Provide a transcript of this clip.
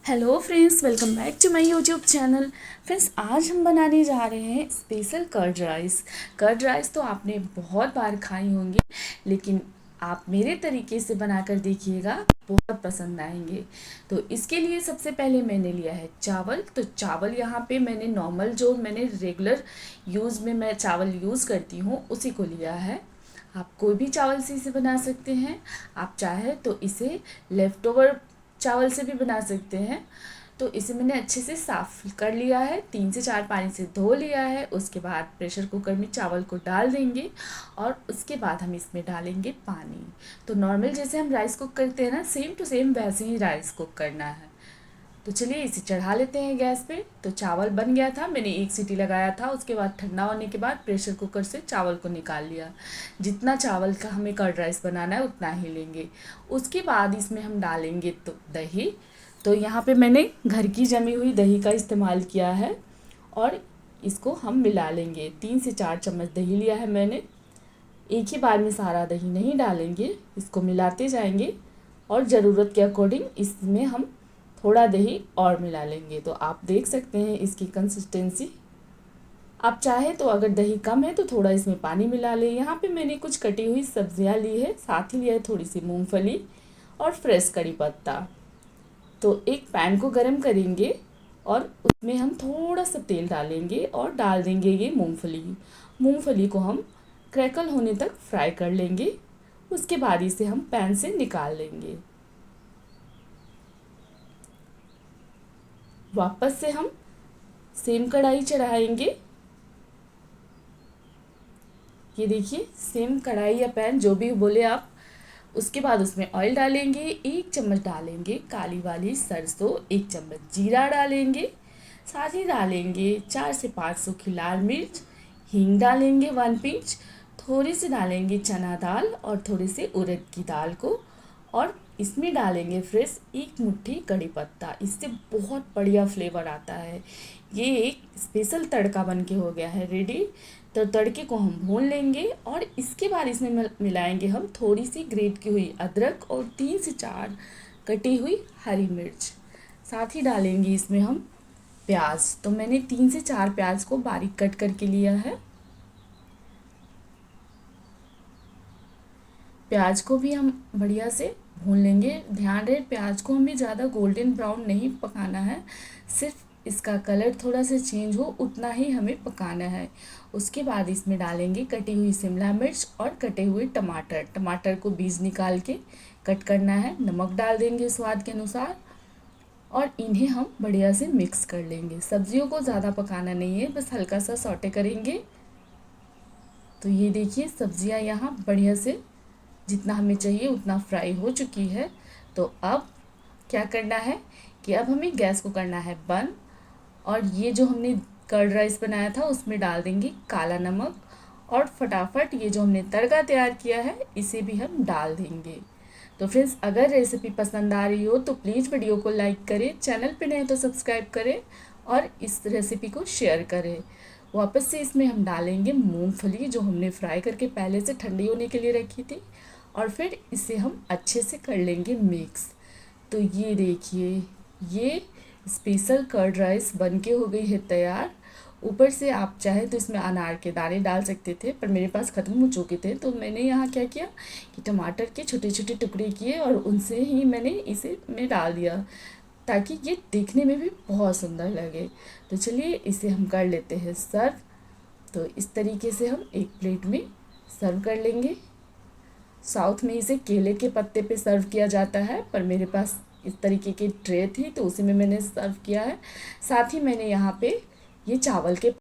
Hello friends, welcome back to my YouTube channel. Friends, आज हम बनाने जा रहे हैं special curd rice. Curd rice तो आपने बहुत बार खाई होंगी, लेकिन आप मेरे तरीके से बनाकर देखिएगा, बहुत पसंद आएंगे। तो इसके लिए सबसे पहले मैंने लिया है चावल। तो चावल यहाँ पे मैंने नॉर्मल, जो मैंने रेगुलर यूज़ में मैं चावल यूज़ करती हूँ, उसी को लिया है। आप कोई भी चावल से इसे बना सकते हैं। आप चाहे तो इसे लेफ़्ट ओवर चावल से भी बना सकते हैं। तो इसे मैंने अच्छे से साफ़ कर लिया है, 3 से 4 पानी से धो लिया है। उसके बाद प्रेशर कुकर में चावल को डाल देंगे और उसके बाद हम इसमें डालेंगे पानी। तो नॉर्मल जैसे हम राइस कुक करते हैं ना, सेम टू सेम वैसे ही राइस कुक करना है। तो चलिए इसे चढ़ा लेते हैं गैस पे। तो चावल बन गया था, मैंने 1 सीटी लगाया था। उसके बाद ठंडा होने के बाद प्रेशर कुकर से चावल को निकाल लिया। जितना चावल का हमें कर्ड राइस बनाना है उतना ही लेंगे। उसके बाद इसमें हम डालेंगे तो दही। तो यहाँ पे मैंने घर की जमी हुई दही का इस्तेमाल किया है और इसको हम मिला लेंगे। 3 से 4 चम्मच दही लिया है मैंने। एक ही बार में सारा दही नहीं डालेंगे, इसको मिलाते जाएंगे और ज़रूरत के अकॉर्डिंग इसमें हम थोड़ा दही और मिला लेंगे। तो आप देख सकते हैं इसकी कंसिस्टेंसी। आप चाहे तो अगर दही कम है तो थोड़ा इसमें पानी मिला लें। यहाँ पे मैंने कुछ कटी हुई सब्जियां ली है, साथ ही लिया है थोड़ी सी मूंगफली और फ्रेश कड़ी पत्ता। तो एक पैन को गरम करेंगे और उसमें हम थोड़ा सा तेल डालेंगे और डाल देंगे ये मूंगफली। मूंगफली को हम क्रैकल होने तक फ्राई कर लेंगे। उसके बाद इसे हम पैन से निकाल लेंगे। वापस से हम सेम कढ़ाई चढ़ाएंगे। ये देखिए, सेम कढ़ाई या पैन जो भी बोले आप। उसके बाद उसमें ऑयल डालेंगे, 1 चम्मच डालेंगे काली वाली सरसों, 1 चम्मच जीरा डालेंगे। साथ ही डालेंगे 4 से 5 सूखी लाल मिर्च। हींग डालेंगे 1 पिंच। थोड़ी सी डालेंगे चना दाल और थोड़ी सी उड़द की दाल को। और इसमें डालेंगे फ्रेश 1 मुट्ठी कड़ी पत्ता। इससे बहुत बढ़िया फ्लेवर आता है। ये एक स्पेशल तड़का बन के हो गया है रेडी। तो तड़के को हम भून लेंगे और इसके बाद इसमें मिलाएंगे हम थोड़ी सी ग्रेट की हुई अदरक और 3 से 4 कटी हुई हरी मिर्च। साथ ही डालेंगे इसमें हम प्याज। तो मैंने 3 से 4 प्याज को बारीक कट करके लिया है। प्याज को भी हम बढ़िया से भून लेंगे। ध्यान रहे, प्याज को हमें ज़्यादा गोल्डन ब्राउन नहीं पकाना है, सिर्फ इसका कलर थोड़ा सा चेंज हो उतना ही हमें पकाना है। उसके बाद इसमें डालेंगे कटी हुई शिमला मिर्च और कटे हुए टमाटर। टमाटर को बीज निकाल के कट करना है। नमक डाल देंगे स्वाद के अनुसार और इन्हें हम बढ़िया से मिक्स कर लेंगे। सब्जियों को ज़्यादा पकाना नहीं है, बस हल्का सा सौटे करेंगे। तो ये देखिए, सब्जियां यहाँ बढ़िया से जितना हमें चाहिए उतना फ्राई हो चुकी है। तो अब क्या करना है कि अब हमें गैस को करना है बंद और ये जो हमने कर्ड राइस बनाया था उसमें डाल देंगे काला नमक और फटाफट ये जो हमने तड़का तैयार किया है इसे भी हम डाल देंगे। तो फ्रेंड्स, अगर रेसिपी पसंद आ रही हो तो प्लीज़ वीडियो को लाइक करें, चैनल पे नए तो सब्सक्राइब करें और इस रेसिपी को शेयर करें। वापस से इसमें हम डालेंगे मूंगफली जो हमने फ्राई करके पहले से ठंडी होने के लिए रखी थी और फिर इसे हम अच्छे से कर लेंगे मिक्स। तो ये देखिए, ये स्पेशल कर्ड राइस बन के हो गई है तैयार। ऊपर से आप चाहे तो इसमें अनार के दाने डाल सकते थे, पर मेरे पास ख़त्म हो चुके थे। तो मैंने यहाँ क्या किया कि टमाटर के छोटे छोटे टुकड़े किए और उनसे ही मैंने इसे में डाल दिया, ताकि ये देखने में भी बहुत सुंदर लगे। तो चलिए इसे हम कर लेते हैं सर्व। तो इस तरीके से हम एक प्लेट में सर्व कर लेंगे। साउथ में इसे केले के पत्ते पे सर्व किया जाता है, पर मेरे पास इस तरीके की ट्रे थी तो उसी में मैंने सर्व किया है। साथ ही मैंने यहाँ पे ये चावल के